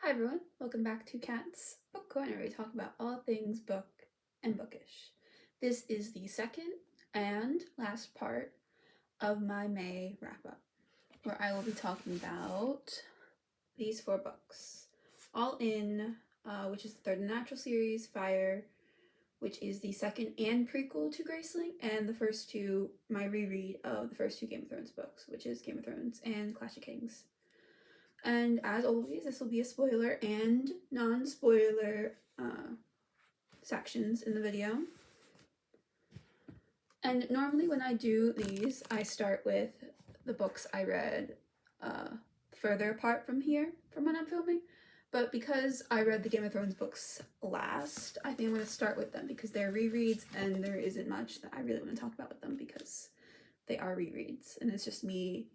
Hi everyone, welcome back to Cat's Book Corner, where we talk about all things book and bookish. This is the second and last part of my May wrap-up, where I will be talking about these 4 books, all in, which is the third in the Natural series, Fire, which is the second and prequel to Graceling, and the first two, my reread of the first 2 Game of Thrones books, which is Game of Thrones and Clash of Kings. And as always, this will be a spoiler and non-spoiler sections in the video. And normally when I do these, I start with the books I read further apart from here, from when I'm filming. But because I read the Game of Thrones books last, I think I'm going to start with them because they're rereads and there isn't much that I really want to talk about with them because they are rereads. And it's just me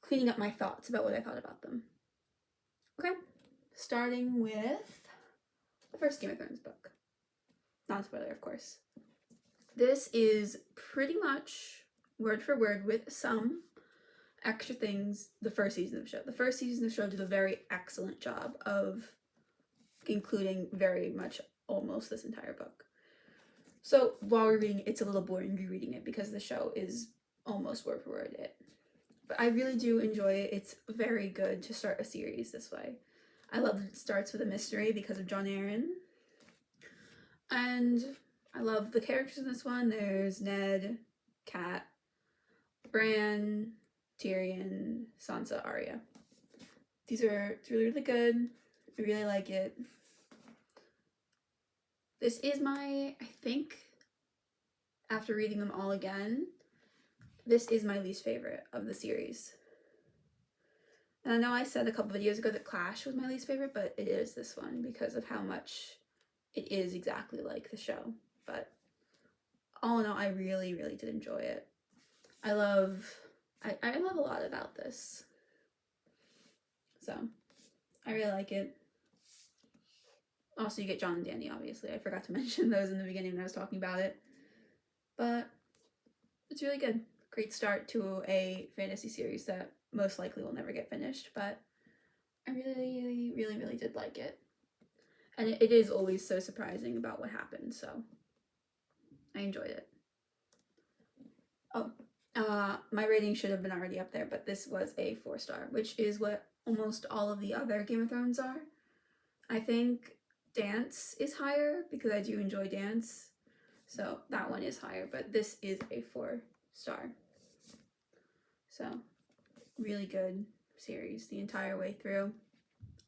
cleaning up my thoughts about what I thought about them. Okay, starting with the first Game of Thrones book. Not a spoiler, of course. This is pretty much word for word with some extra things the first season of the show. The first season of the show did a very excellent job of including very much almost this entire book. So while we're reading it, it's a little boring rereading it because the show is almost word for word it. But I really do enjoy it. It's very good to start a series this way. I love that it starts with a mystery because of Jon Arryn. And I love the characters in this one. There's Ned, Kat, Bran, Tyrion, Sansa, Arya. It's really, really good. I really like it. This is I think, after reading them all again, this is my least favorite of the series. And I know I said a couple videos ago that Clash was my least favorite, but it is this one because of how much it is exactly like the show. But all in all, I really, really did enjoy it. I love a lot about this. So, I really like it. Also, you get Jon and Dany, obviously. I forgot to mention those in the beginning when I was talking about it. But it's really good. Great start to a fantasy series that most likely will never get finished, but I really, really, really did like it. And it is always so surprising about what happened, so I enjoyed it. Oh, my rating should have been already up there, but this was a 4-star, which is what almost all of the other Game of Thrones are. I think Dance is higher because I do enjoy Dance, so that one is higher, but this is a 4-star. So, really good series the entire way through.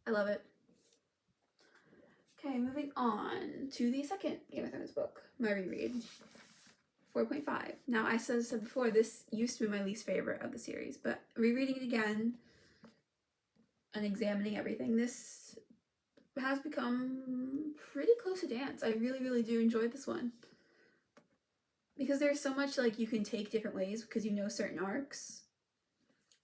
I love it. Okay, moving on to the second Game of Thrones book, my reread. 4.5. Now, I said before, this used to be my least favorite of the series, but rereading it again and examining everything, this has become pretty close to Dance. I really, really do enjoy this one. Because there's so much, like, you can take different ways because you know certain arcs.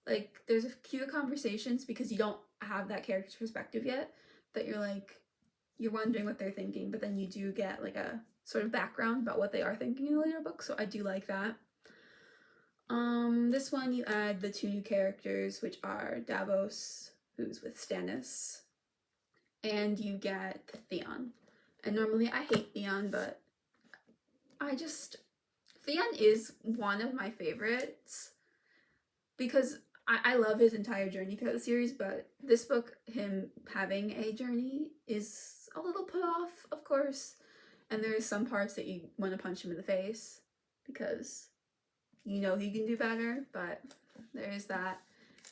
Like, there's a few conversations because you don't have that character's perspective yet that you're wondering what they're thinking, but then you do get, like, a sort of background about what they are thinking in the later book, so I do like that. This one you add the 2 new characters, which are Davos, who's with Stannis, and you get Theon. And normally I hate Theon, but Theon is one of my favorites because I love his entire journey throughout the series, but this book, him having a journey, is a little put off, of course. And there's some parts that you want to punch him in the face because you know he can do better, but there is that.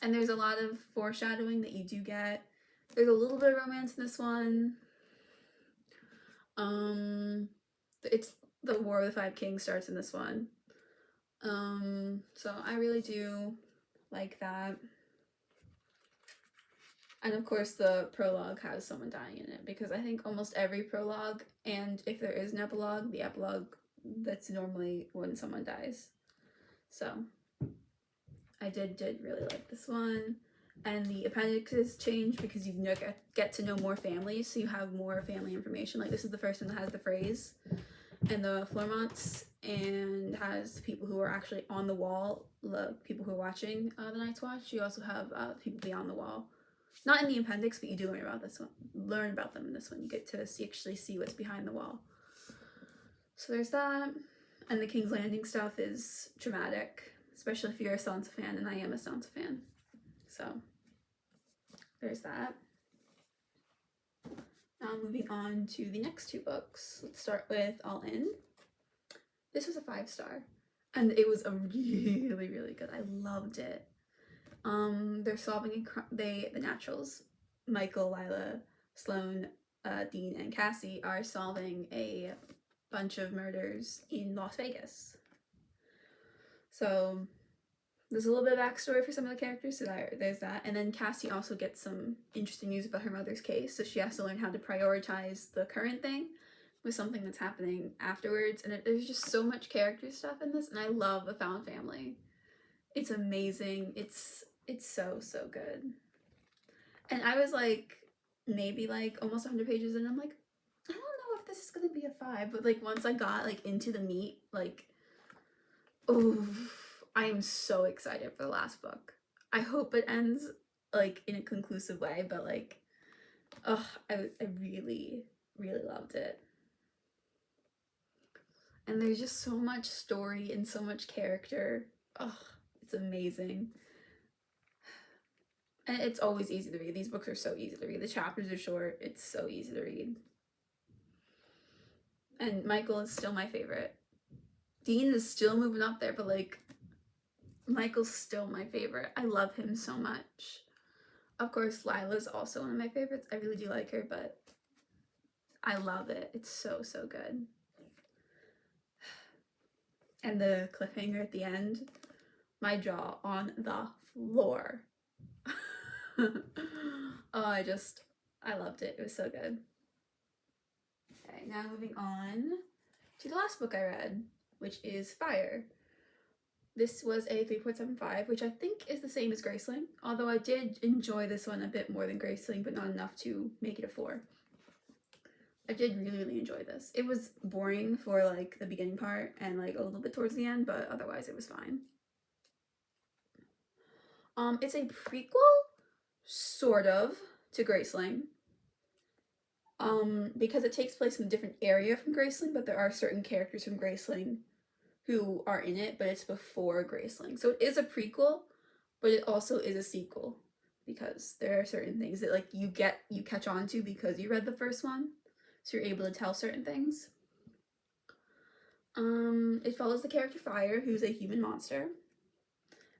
And there's a lot of foreshadowing that you do get. There's a little bit of romance in this one. It's the War of the Five Kings starts in this one. So I really do like that. And of course the prologue has someone dying in it because I think almost every prologue, and if there is an epilogue, the epilogue, that's normally when someone dies. So I did really like this one. And the appendixes change because you get to know more families, so you have more family information. Like, this is the first one that has the phrase and the Flormonts, and has people who are actually on the wall, the people who are watching the Night's Watch. You also have people beyond the wall. Not in the appendix, but you do learn about this one. Learn about them in this one. You get to actually see what's behind the wall. So there's that. And the King's Landing stuff is dramatic, especially if you're a Sansa fan, and I am a Sansa fan. So there's that. Now moving on to the next two books. Let's start with All In. This was a 5-star, and it was a really, really good. I loved it. They're solving the Naturals, Michael, Lila, Sloane, Dean, and Cassie are solving a bunch of murders in Las Vegas. So there's a little bit of backstory for some of the characters, so there's that. And then Cassie also gets some interesting news about her mother's case, so she has to learn how to prioritize the current thing with something that's happening afterwards. And there's just so much character stuff in this, and I love the found family. It's amazing. It's so good. And I was like, maybe like almost 100 pages in, I'm like, I don't know if this is gonna be a 5, but like once I got like into the meat, like, oh, I am so excited for the last book. I hope it ends like in a conclusive way, but like, oh, I really loved it. And there's just so much story and so much character. Oh, it's amazing. And it's always easy to read. These books are so easy to read. The chapters are short. It's so easy to read. And Michael is still my favorite. Dean is still moving up there, but like, Michael's still my favorite. I love him so much. Of course, Lila's also one of my favorites. I really do like her, but I love it. It's so good. And the cliffhanger at the end, my jaw on the floor. Oh, I loved it. It was so good. Okay, now moving on to the last book I read, which is Fire. This was a 3.75, which I think is the same as Graceling, although I did enjoy this one a bit more than Graceling, but not enough to make it a 4. I did really enjoy this. It was boring for like the beginning part and like a little bit towards the end, but otherwise it was fine. It's a prequel, sort of, to Graceling. Because it takes place in a different area from Graceling, but there are certain characters from Graceling who are in it, but it's before Graceling. So it is a prequel, but it also is a sequel, because there are certain things that like you catch on to because you read the first one, so you're able to tell certain things. It follows the character Fire, who's a human monster,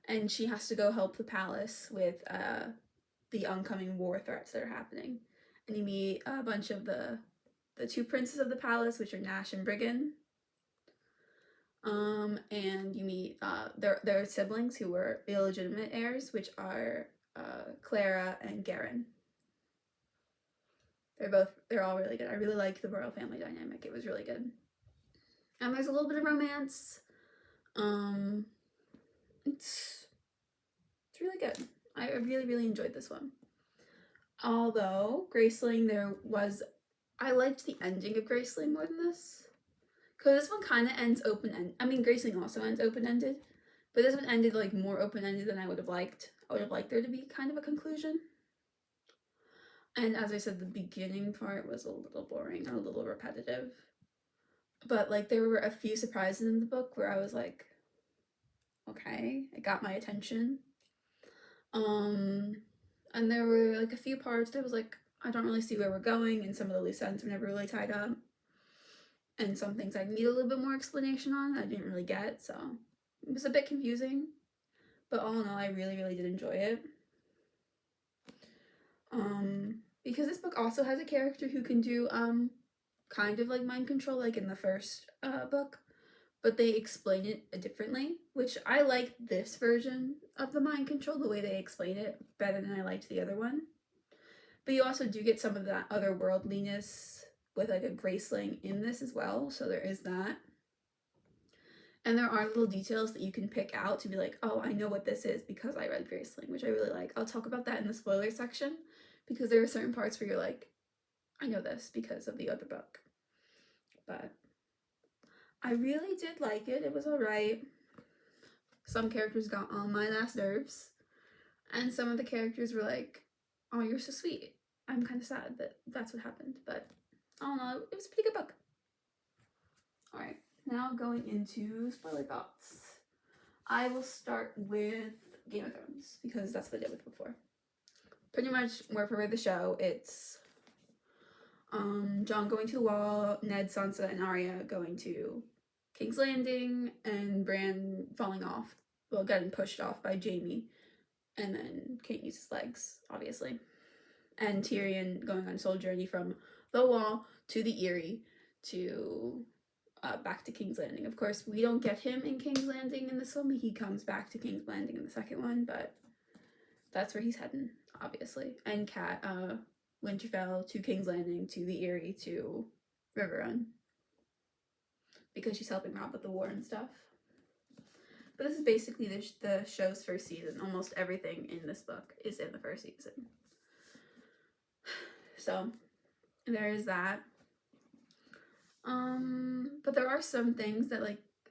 and she has to go help the palace with the oncoming war threats that are happening. And you meet a bunch of the 2 princes of the palace, which are Nash and Briggan. And you meet their siblings who were illegitimate heirs, which are Clara and Garen. They're all really good. I really liked the royal family dynamic. It was really good. And there's a little bit of romance. It's really good. I really enjoyed this one. Although Graceling, I liked the ending of Graceling more than this. Because this one kind of ends open-ended. I mean, Graceling also ends open-ended. But this one ended like more open-ended than I would have liked. I would have liked there to be kind of a conclusion. And as I said, the beginning part was a little boring and a little repetitive. But like there were a few surprises in the book where I was like, okay, it got my attention. And there were like a few parts that was like, I don't really see where we're going, and some of the loose ends were never really tied up. And some things I need a little bit more explanation on I didn't really get, so it was a bit confusing. But all in all, I really did enjoy it. Because this book also has a character who can do kind of like mind control, like in the first book, but they explain it differently, which I like this version of the mind control, the way they explain it, better than I liked the other one. But you also do get some of that otherworldliness with like a Graceling in this as well, so there is that. And there are little details that you can pick out to be like, oh, I know what this is because I read Graceling, which I really like. I'll talk about that in the spoiler section, because there are certain parts where you're like, I know this because of the other book. But I really did like it. It was alright. Some characters got on my last nerves, and some of the characters were like oh, you're so sweet. I'm kind of sad that that's what happened, but I don't know, it was a pretty good book. Alright, now going into spoiler thoughts. I will start with Game of Thrones, because that's what I did with before. Pretty much word for word the show, it's Jon going to the Wall, Ned, Sansa, and Arya going to King's Landing, and Bran falling off, well, getting pushed off by Jaime, and then can't use his legs, obviously. And Tyrion going on a soul journey from the Wall to the Eyrie to back to King's Landing. Of course, we don't get him in King's Landing in this one, but he comes back to King's Landing in the second one, but that's where he's heading, obviously. And Cat, Winterfell to King's Landing to the Eyrie to Riverrun, because she's helping Rob with the war and stuff. But this is basically the show's first season. Almost everything in this book is in the first season. So there is that. But there are some things that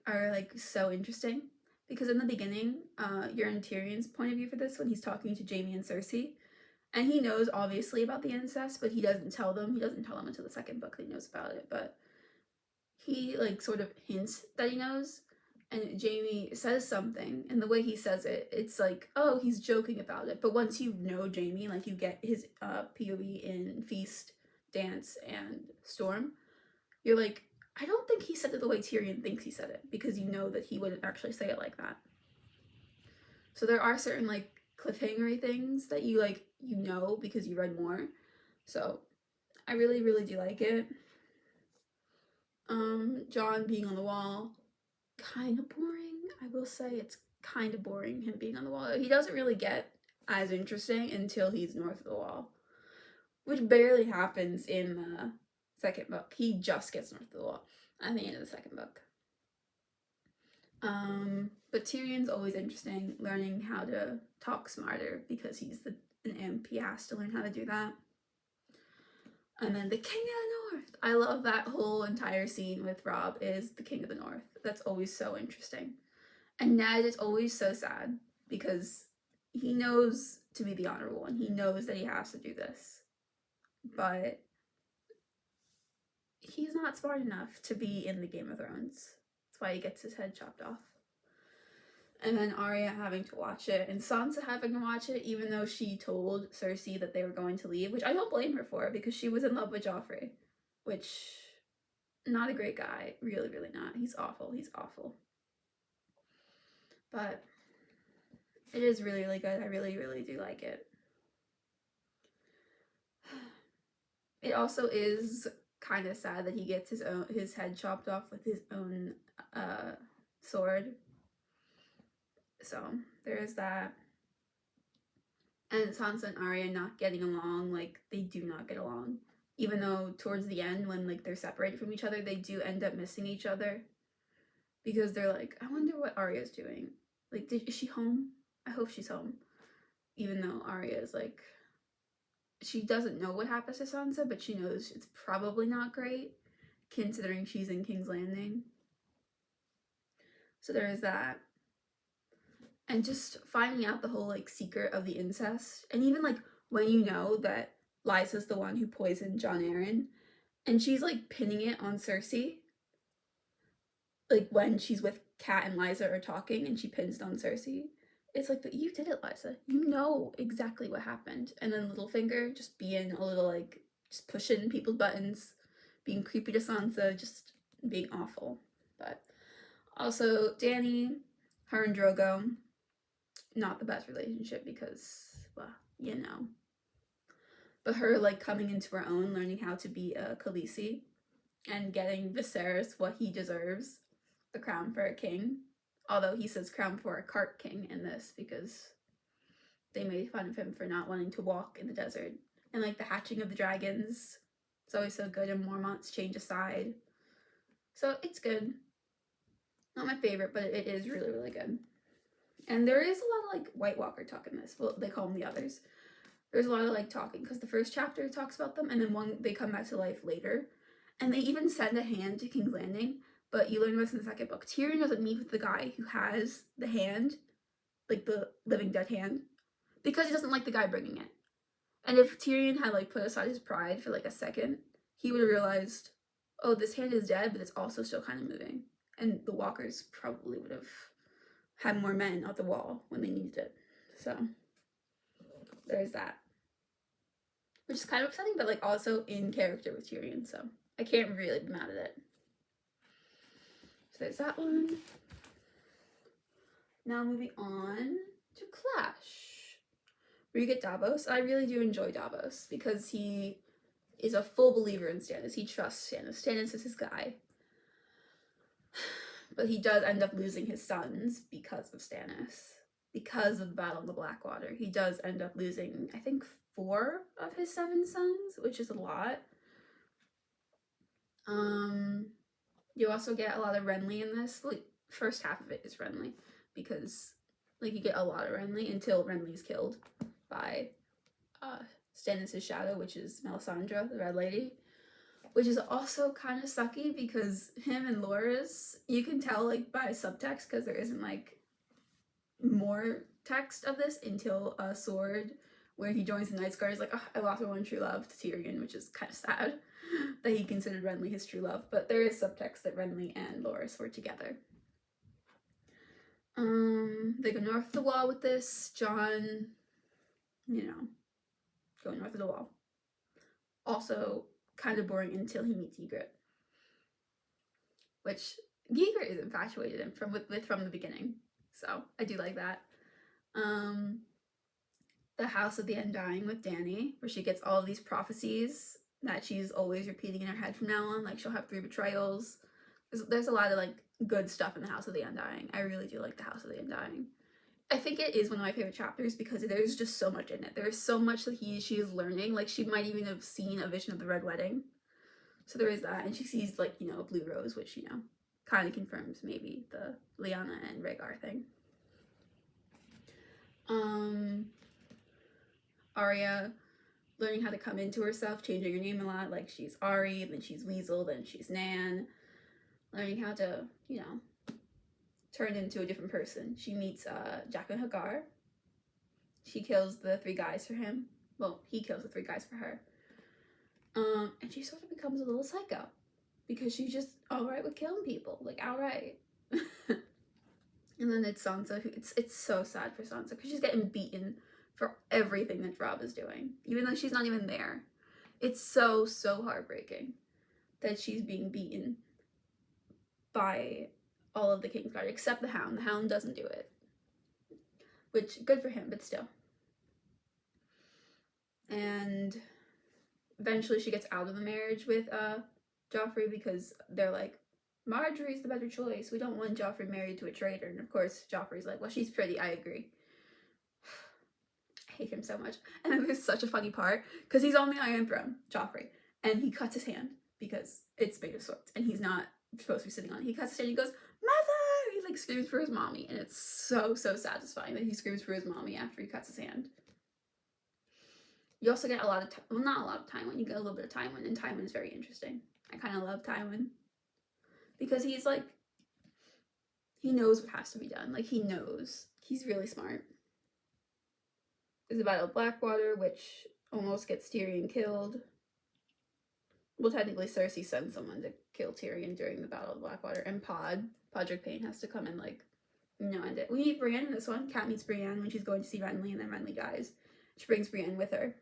are so interesting, because in the beginning, you're in Tyrion's point of view for this when he's talking to Jaime and Cersei. And he knows, obviously, about the incest, but he doesn't tell them. He doesn't tell them until the second book that he knows about it. But he, sort of hints that he knows. And Jaime says something. And the way he says it, it's like, oh, he's joking about it. But once you know Jaime, you get his POV in Feast, Dance, and Storm, you're like, I don't think he said it the way Tyrion thinks he said it. Because you know that he wouldn't actually say it like that. So there are certain, cliffhangery things that you know because you read more. So I really, really do like it. Jon being on the Wall, kind of boring. I will say it's kind of boring, him being on the Wall. He doesn't really get as interesting until he's north of the Wall, which barely happens in the second book. He just gets north of the Wall at the end of the second book. But Tyrion's always interesting, learning how to talk smarter, because he's an imp. He has to learn how to do that. And then the King of the North. I love that whole entire scene with Rob is the King of the North. That's always so interesting. And Ned is always so sad, because he knows to be the honorable one. He knows that he has to do this. But he's not smart enough to be in the Game of Thrones. That's why he gets his head chopped off. And then Arya having to watch it, and Sansa having to watch it, even though she told Cersei that they were going to leave, which I don't blame her for, because she was in love with Joffrey, which, not a great guy. Really, really not. He's awful. He's awful. But it is really, really good. I really, really do like it. It also is kind of sad that he gets his head chopped off with his own sword. So there is that. And Sansa and Arya not getting along, they do not get along. Even though towards the end, when they're separated from each other, they do end up missing each other. Because they're like, I wonder what Arya's doing. Is she home? I hope she's home. Even though Arya is she doesn't know what happens to Sansa, but she knows it's probably not great, considering she's in King's Landing. So there is that. And just finding out the whole secret of the incest, and even when you know that Lysa's the one who poisoned Jon Arryn, and she's pinning it on Cersei, when she's with Cat and Lysa are talking and she pins it on Cersei, it's but you did it, Lysa. You know exactly what happened. And then Littlefinger just being a little just pushing people's buttons, being creepy to Sansa, just being awful. But also Dany, her and Drogo, not the best relationship because, well, you know. But her coming into her own, learning how to be a Khaleesi, and getting Viserys what he deserves, the crown for a king. Although he says crown for a cart king in this, because they made fun of him for not wanting to walk in the desert. And the hatching of the dragons, it's always so good, and Mormont's change of side. So it's good. Not my favorite, but it is really, really good. And there is a lot of White Walker talk in this. Well, they call them the others. There's a lot of talking, because the first chapter talks about them, and then they come back to life later. And they even send a hand to King's Landing, but you learn this in the second book. Tyrion doesn't meet with the guy who has the hand, the living dead hand, because he doesn't like the guy bringing it. And if Tyrion had like put aside his pride for like a second, he would have realized, oh, this hand is dead, but it's also still kind of moving. And the walkers probably would have had more men at the wall when they needed it. So there's that. Which is kind of upsetting, but like also in character with Tyrion, so I can't really be mad at it. So there's that one. Now moving on to Clash, where you get Davos. I really do enjoy Davos because he is a full believer in Stannis. He trusts Stannis. Stannis is his guy. But he does end up losing his sons because of Stannis. Because of the Battle in the Blackwater. He does end up losing, I think, 4 of his 7 sons, which is a lot. You also get a lot of Renly in this. Like, first half of it is Renly, because like you get a lot of Renly until Renly's killed by Stannis' shadow, which is Melisandre, the Red Lady, which is also kind of sucky because him and Loras, you can tell like by subtext, because there isn't like more text of this until a sword where he joins the Night's Guard. He's like, oh, I lost my one true love to Tyrion, which is kind of sad that he considered Renly his true love, but there is subtext that Renly and Loras were together. They go north of the wall with this. Jon, going north of the wall. Also kind of boring until he meets Ygritte, which Ygritte is infatuated in from the beginning, so I do like that. The House of the Undying with Dany, where she gets all of these prophecies that she's always repeating in her head from now on. Like, she'll have 3 betrayals. There's a lot of like good stuff in the House of the Undying. I really do like the House of the Undying. I think it is one of my favorite chapters because there's just so much in it. There's so much that she is learning. Like, she might even have seen a vision of the Red Wedding. So there is that. And she sees, like, a blue rose, which, kind of confirms maybe the Lyanna and Rhaegar thing. Arya learning how to come into herself, changing her name a lot. Like, she's Ari, then she's Weasel, then she's Nan. Learning how to, turn into a different person. She meets Jaqen H'ghar. She kills the 3 guys for him. Well, he kills the 3 guys for her. And she sort of becomes a little psycho because she's just outright with killing people, like outright. And then it's Sansa who it's so sad for Sansa because she's getting beaten for everything that Robb is doing, even though she's not even there. It's so heartbreaking that she's being beaten by all of the Kingsguard except the Hound. The Hound doesn't do it, which good for him, but still. And eventually she gets out of the marriage with Joffrey because they're like, Marjorie's the better choice. We don't want Joffrey married to a traitor. And of course Joffrey's like, well, she's pretty, I agree. I hate him so much. And then there's such a funny part because he's on the Iron Throne, Joffrey, and he cuts his hand because it's made of swords and he's not supposed to be sitting on it. He cuts his hand, he goes, Mother! He like screams for his mommy, and it's so satisfying that he screams for his mommy after he cuts his hand. You also get a lot of well, not a lot of Tywin. You get a little bit of Tywin, and Tywin is very interesting. I kind of love Tywin because he's like, he knows what has to be done. Like, he knows. He's really smart. There's a battle of Blackwater, which almost gets Tyrion killed. Well, technically Cersei sends someone to kill Tyrion during the Battle of Blackwater, and Podrick Payne has to come and like, end it. We meet Brienne in this one. Kat meets Brienne when she's going to see Renly, and then Renly dies. She brings Brienne with her.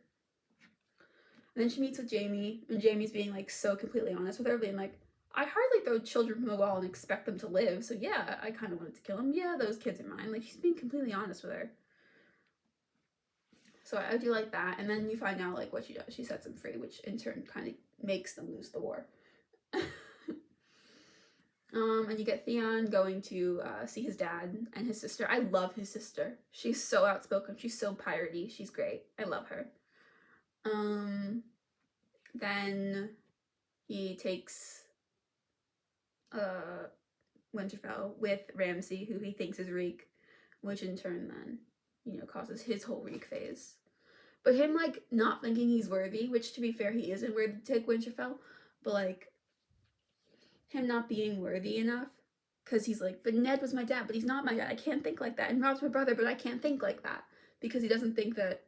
And then she meets with Jaime, and Jaime's being like so completely honest with her, being like, I hardly throw children from the wall and expect them to live, so yeah, I kind of wanted to kill them. Yeah, those kids are mine. Like, she's being completely honest with her. So I do like that. And then you find out like what she does. She sets them free, which in turn kind of makes them lose the war. And you get Theon going to see his dad and his sister. I love his sister. She's so outspoken. She's so piratey. She's great. I love her. Then he takes Winterfell with Ramsay, who he thinks is Reek, which in turn then, causes his whole Reek phase. But him, like, not thinking he's worthy, which, to be fair, he isn't worthy to take Winterfell, but, like, him not being worthy enough, because he's like, but Ned was my dad, but he's not my dad, I can't think like that, and Rob's my brother, but I can't think like that, because he doesn't think that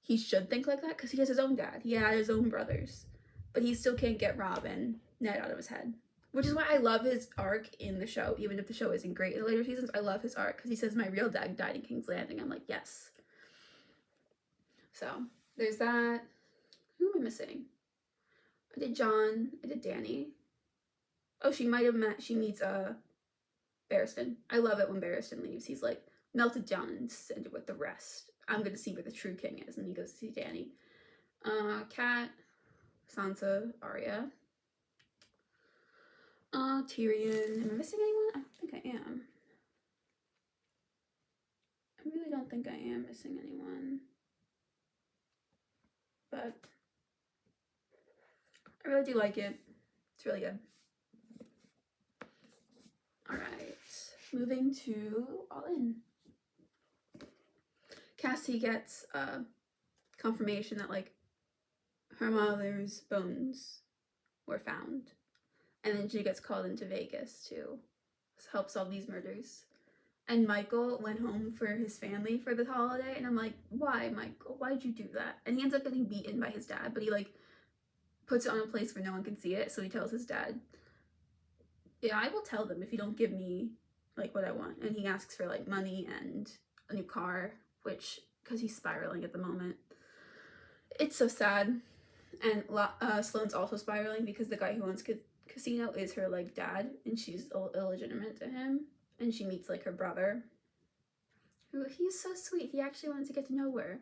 he should think like that because he has his own dad. He had his own brothers. But he still can't get Rob and Ned out of his head. Which is why I love his arc in the show. Even if the show isn't great in the later seasons, I love his arc because he says, my real dad died in King's Landing. I'm like, yes. So, there's that. Who am I missing? I did John. I did Danny. Oh, she meets Barristan. I love it when Barristan leaves. He's like, melted down and send it with the rest. I'm going to see where the true king is. And he goes to see Danny. Kat, Sansa, Arya. Tyrion. Am I missing anyone? I don't think I am. I really don't think I am missing anyone. But I really do like it. It's really good. Alright. Moving to All In. Cassie gets confirmation that, like, her mother's bones were found. And then she gets called into Vegas to help solve these murders. And Michael went home for his family for the holiday. And I'm like, why, Michael? Why'd you do that? And he ends up getting beaten by his dad. But he, like, puts it on a place where no one can see it. So he tells his dad, yeah, I will tell them if you don't give me, like, what I want. And he asks for, like, money and a new car. Which, because he's spiraling at the moment. It's so sad. And Sloane's also spiraling because the guy who owns casino is her, like, dad, and she's illegitimate to him. And she meets, like, her brother, who, he's so sweet. He actually wanted to get to know her.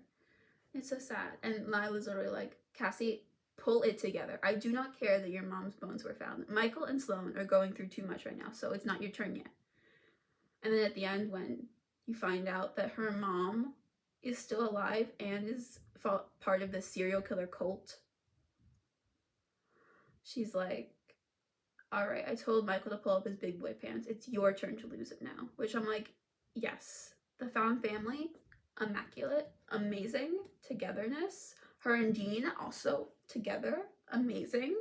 It's so sad. And Lila's literally like, Cassie, pull it together. I do not care that your mom's bones were found. Michael and Sloane are going through too much right now, so it's not your turn yet. And then at the end, when you find out that her mom is still alive and is part of the serial killer cult, she's like, all right, I told Michael to pull up his big boy pants. It's your turn to lose it now. Which I'm like, yes. The found family, immaculate, amazing. Togetherness. Her and Dean also together, amazing.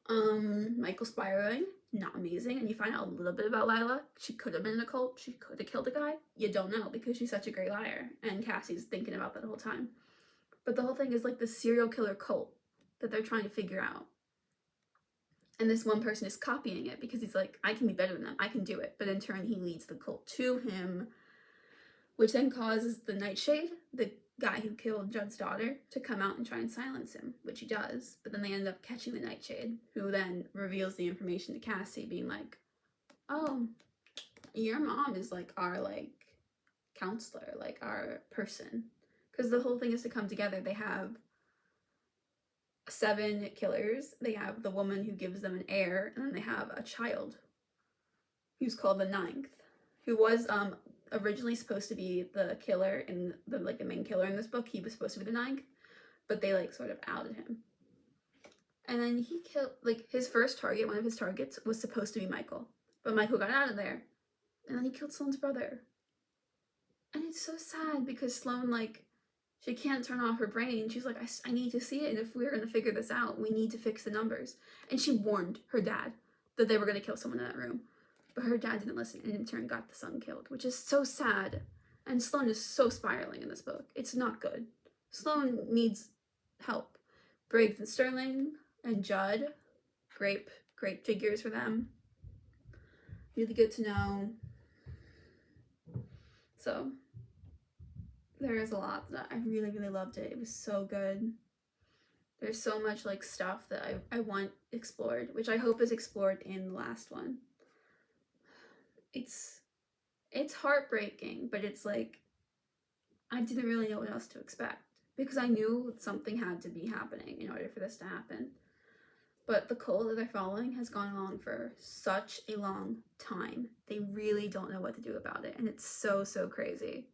Michael spiraling, not amazing. And you find out a little bit about Lila. She could have been in a cult. She could have killed a guy. You don't know because she's such a great liar. And Cassie's thinking about that the whole time. But the whole thing is like the serial killer cult that they're trying to figure out. And this one person is copying it because he's like, I can be better than them. I can do it. But in turn, he leads the cult to him, which then causes the Nightshade, the guy who killed Judd's daughter, to come out and try and silence him, which he does. But then they end up catching the Nightshade, who then reveals the information to Cassie, being like, oh, your mom is like our, like, counselor, like our person. Because the whole thing is to come together. They have 7 killers. They have the woman who gives them an heir, and then they have a child who's called the 9th, who was originally supposed to be the killer in the main killer in this book. He was supposed to be the 9th, but they like sort of outed him. And then he killed, like, his first target, one of his targets was supposed to be Michael, but Michael got out of there, and then he killed Sloane's brother. And it's so sad because Sloane, like, she can't turn off her brain. She's like, I need to see it. And if we're going to figure this out, we need to fix the numbers. And she warned her dad that they were going to kill someone in that room. But her dad didn't listen and in turn got the son killed, which is so sad. And Sloane is so spiraling in this book. It's not good. Sloane needs help. Briggs and Sterling and Judd, great figures for them. Really good to know. So there is a lot that I really, really loved it. It was so good. There's so much, like, stuff that I want explored, which I hope is explored in the last one. It's heartbreaking, but it's like, I didn't really know what else to expect because I knew something had to be happening in order for this to happen. But the cult that they're following has gone on for such a long time. They really don't know what to do about it, and it's so, so crazy.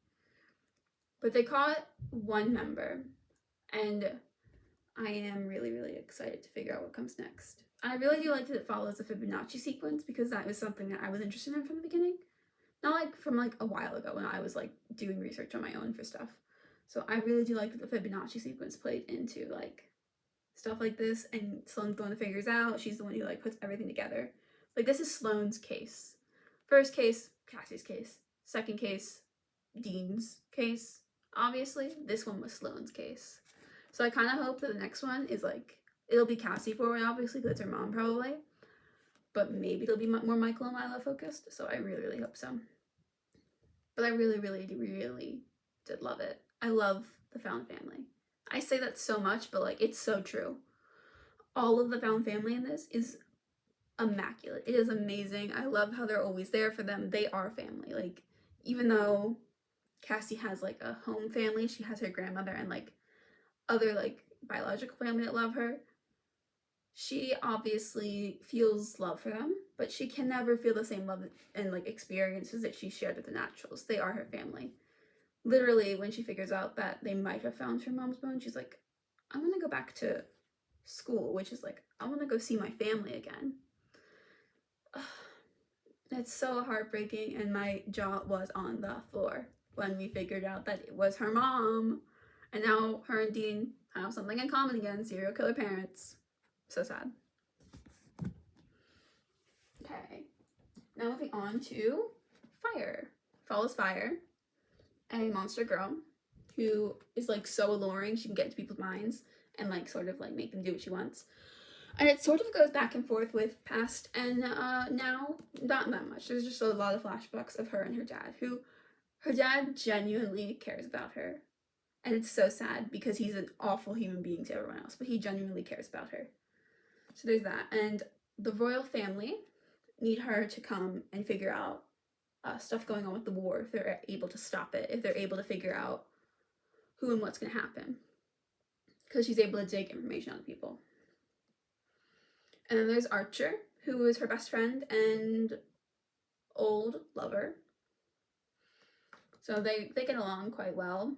But they caught one member, and I am really, really excited to figure out what comes next. I really do like that it follows the Fibonacci sequence because that was something that I was interested in from the beginning. Not like from like a while ago when I was like doing research on my own for stuff. So I really do like that the Fibonacci sequence played into like stuff like this, and Sloane's the one that figures out. She's the one who like puts everything together. Like, this is Sloane's case. First case, Cassie's case. Second case, Dean's case. obviously. This one was Sloane's case. So I kind of hope that the next one is like, it'll be Cassie forward, obviously, because it's her mom probably. But maybe it'll be more Michael and Lila focused. So I really, really hope so. But I really, really, really did love it. I love the found family. I say that so much, but like, it's so true. All of the found family in this is immaculate. It is amazing. I love how they're always there for them. They are family. Like, even though Cassie has like a home family, she has her grandmother and like other like biological family that love her. She obviously feels love for them, but she can never feel the same love and like experiences that she shared with the Naturals. They are her family. Literally, when she figures out that they might have found her mom's bone, she's like, I want to go back to school, which is like, I want to go see my family again. It's so heartbreaking, and my jaw was on the floor when we figured out that it was her mom. And now her and Dean have something in common again, serial killer parents. So sad. Okay, now moving on to Fire. Follows Fire, a monster girl who is like so alluring. She can get into people's minds and like sort of like make them do what she wants. And it sort of goes back and forth with past and now, not that much. There's just a lot of flashbacks of her and her dad, who her dad genuinely cares about her. And it's so sad because he's an awful human being to everyone else, but he genuinely cares about her. So there's that. And the royal family need her to come and figure out stuff going on with the war, if they're able to stop it, if they're able to figure out who and what's going to happen. Because she's able to dig information out of people. And then there's Archer, who is her best friend and old lover. So they get along quite well.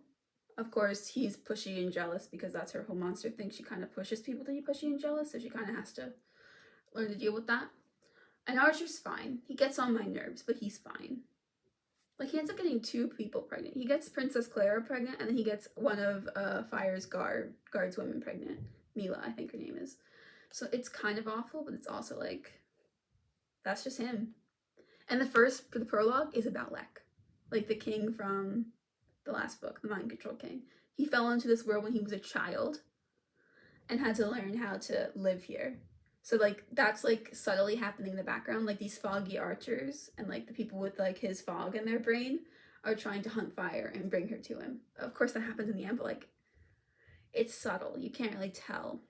Of course, he's pushy and jealous because that's her whole monster thing. She kind of pushes people to be pushy and jealous, so she kind of has to learn to deal with that. And Archer's fine. He gets on my nerves, but he's fine. Like, he ends up getting 2 people pregnant. He gets Princess Clara pregnant, and then he gets one of Fire's guardswomen pregnant. Mila, I think her name is. So it's kind of awful, but it's also like, that's just him. And the prologue is about Lek. Like the king from the last book, the Mind Control King. He fell into this world when he was a child and had to learn how to live here. So like, that's like subtly happening in the background. Like these foggy archers and like the people with like his fog in their brain are trying to hunt Fire and bring her to him. Of course that happens in the end, but like, it's subtle. You can't really tell.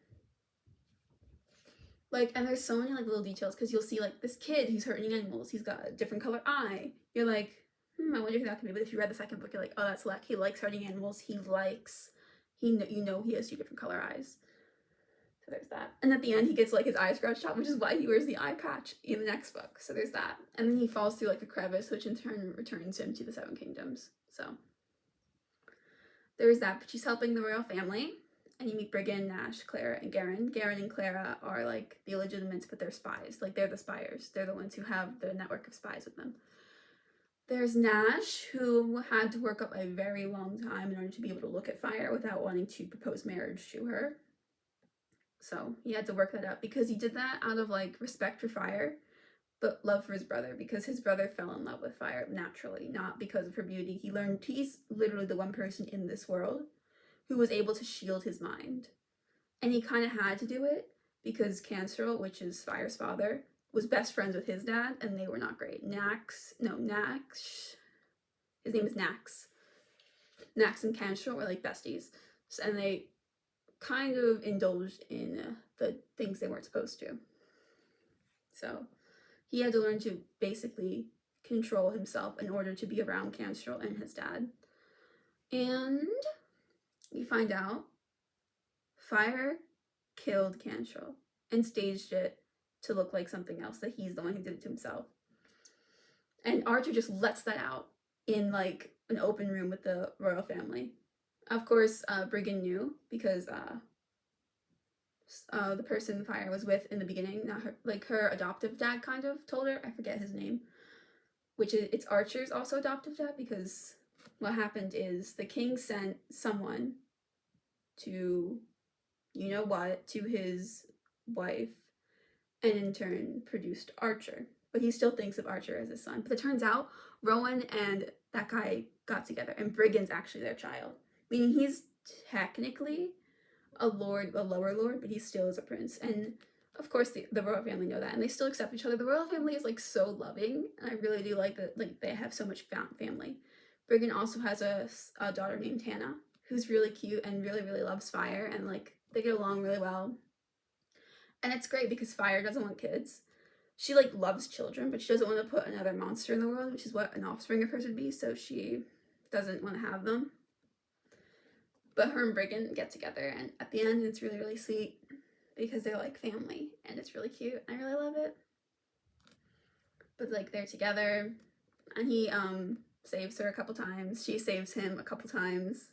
Like, and there's so many like little details, because you'll see like this kid who's hurting animals. He's got a different color eye. You're like, I wonder who that could be. But if you read the second book, you're like, oh, that's Lek. He likes hurting animals. You know he has 2 different color eyes. So there's that. And at the end, he gets like his eye scratched out, which is why he wears the eye patch in the next book. So there's that. And then he falls through like the crevice, which in turn returns him to the 7 kingdoms. So there's that. But she's helping the royal family. And you meet Briggan, Nash, Clara, and Garen. Garen and Clara are like the illegitimates, but they're spies. Like, they're the spiers. They're the ones who have the network of spies with them. There's Nash, who had to work up a very long time in order to be able to look at Fire without wanting to propose marriage to her. So he had to work that up, because he did that out of like respect for Fire, but love for his brother, because his brother fell in love with Fire naturally, not because of her beauty. He learned he's literally the one person in this world who was able to shield his mind. And he kind of had to do it because Cancerl, which is Fire's father, was best friends with his dad, and they were not great. Nax, his name is Nax. Nax and Cancerl were like besties. And they kind of indulged in the things they weren't supposed to. So he had to learn to basically control himself in order to be around Cancerl and his dad. And we find out Fire killed Cancerl and staged it to look like something else, that he's the one who did it to himself. And Archer just lets that out in like an open room with the royal family. Of course, Briggan knew, because the person Fire was with in the beginning, not her, like her adoptive dad kind of told her. I forget his name. Which is, it's Archer's also adoptive dad, because what happened is the king sent someone to, you know what, to his wife, and in turn produced Archer. But he still thinks of Archer as his son. But it turns out Rowan and that guy got together, and Brigand's actually their child, meaning he's technically a lower lord, but he still is a prince. And of course, the royal family know that, and they still accept each other. The royal family is like so loving, and I really do like that. Like they have so much family. Brigand also has a daughter named Hannah, who's really cute and really loves Fire, and like they get along really well. And it's great because Fire doesn't want kids. She like loves children, but she doesn't want to put another monster in the world, which is what an offspring of hers would be. So she doesn't want to have them. But her and Brigand get together, and at the end, it's really sweet because they're like family, and it's really cute. I really love it. But like they're together, and he saves her a couple times. She saves him a couple times.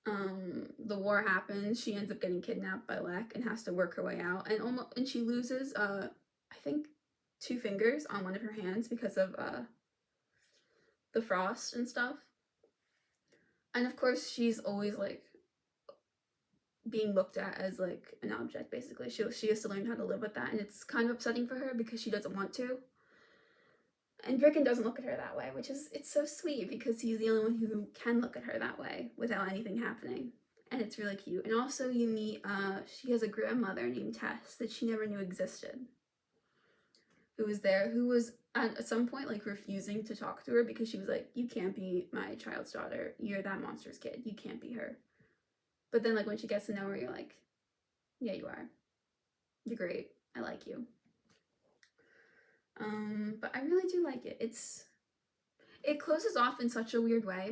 The war happens. She ends up getting kidnapped by Lek and has to work her way out, and she loses I think 2 fingers on one of her hands because of the frost and stuff. And of course, she's always like being looked at as like an object, basically. She has to learn how to live with that, and it's kind of upsetting for her because she doesn't want to. And Brigand doesn't look at her that way, it's so sweet because he's the only one who can look at her that way without anything happening. And it's really cute. And also you meet, she has a grandmother named Tess that she never knew existed, who was there, who was at some point like refusing to talk to her because she was like, you can't be my child's daughter, you're that monster's kid, you can't be her. But then like when she gets to know her, you're like, yeah, you are, you're great, I like you. But I really do like it. It closes off in such a weird way.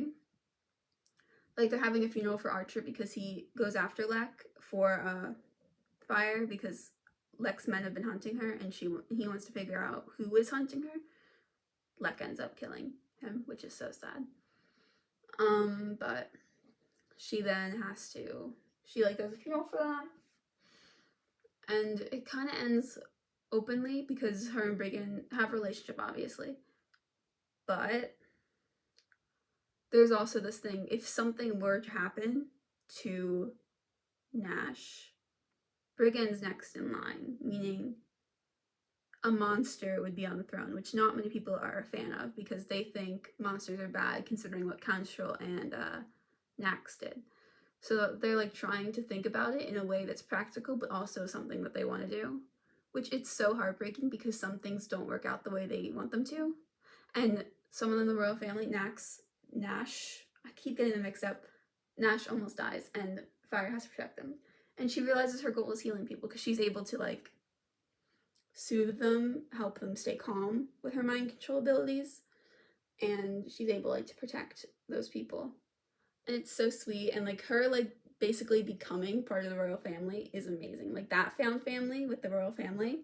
Like they're having a funeral for Archer because he goes after Lek for Fire because Lek's men have been hunting her, and he wants to figure out who is hunting her. Lek ends up killing him, which is so sad. But she then has to, she like does a funeral for them, and it kind of ends openly because her and Brigand have a relationship, obviously. But there's also this thing, if something were to happen to Nash, Brigand's next in line, meaning a monster would be on the throne, which not many people are a fan of because they think monsters are bad considering what Constrel and Nax did. So they're like trying to think about it in a way that's practical but also something that they want to do, which it's so heartbreaking because some things don't work out the way they want them to. And someone in the royal family, Nash, I keep getting them mixed up, Nash almost dies and Fire has to protect them. And she realizes her goal is healing people because she's able to like soothe them, help them stay calm with her mind control abilities, and she's able like to protect those people. And it's so sweet, and like her like basically becoming part of the royal family is amazing. Like that found family with the royal family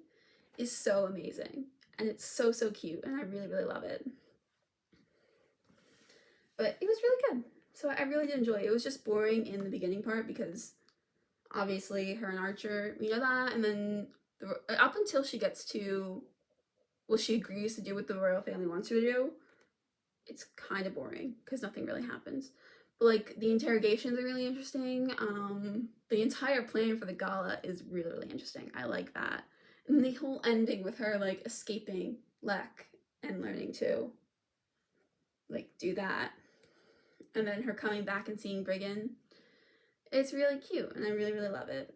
is so amazing, and it's so cute, and I really love it. But it was really good, so I really did enjoy it. It was just boring in the beginning part because obviously her and Archer, we know that, and then up until she gets to, well, she agrees to do what the royal family wants her to do, it's kind of boring because nothing really happens. But like the interrogations are really interesting. The entire plan for the gala is really interesting. I like that. And the whole ending with her like escaping Lek and learning to like do that, and then her coming back and seeing Brigand, it's really cute, and I really love it.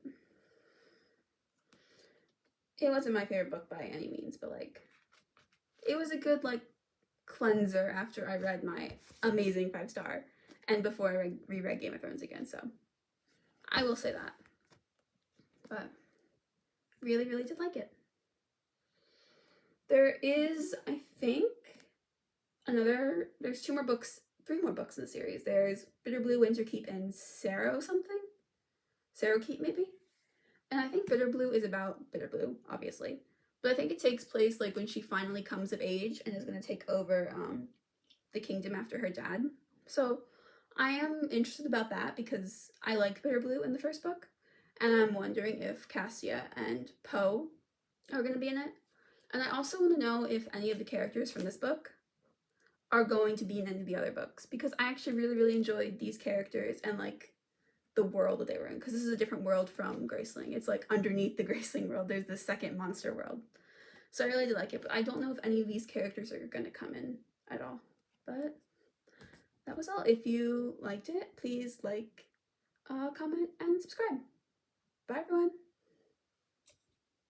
It wasn't my favorite book by any means, but like it was a good like cleanser after I read my amazing 5-star and before I reread Game of Thrones again, so I will say that. But really did like it. There is, I think, there's 3 more books in the series. There's Bitterblue, Winterkeep, and Sarrowkeep maybe? And I think Bitterblue is about Bitterblue, obviously. But I think it takes place like when she finally comes of age and is going to take over the kingdom after her dad. So I am interested about that because I liked Bitterblue in the first book. And I'm wondering if Cassia and Poe are going to be in it. And I also want to know if any of the characters from this book are going to be in any of the other books, because I actually really enjoyed these characters and like the world that they were in, because this is a different world from Graceling. It's like underneath the Graceling world there's the second monster world, so I really did like it. But I don't know if any of these characters are going to come in at all, but that was all. If you liked it, please like, comment, and subscribe. Bye, everyone.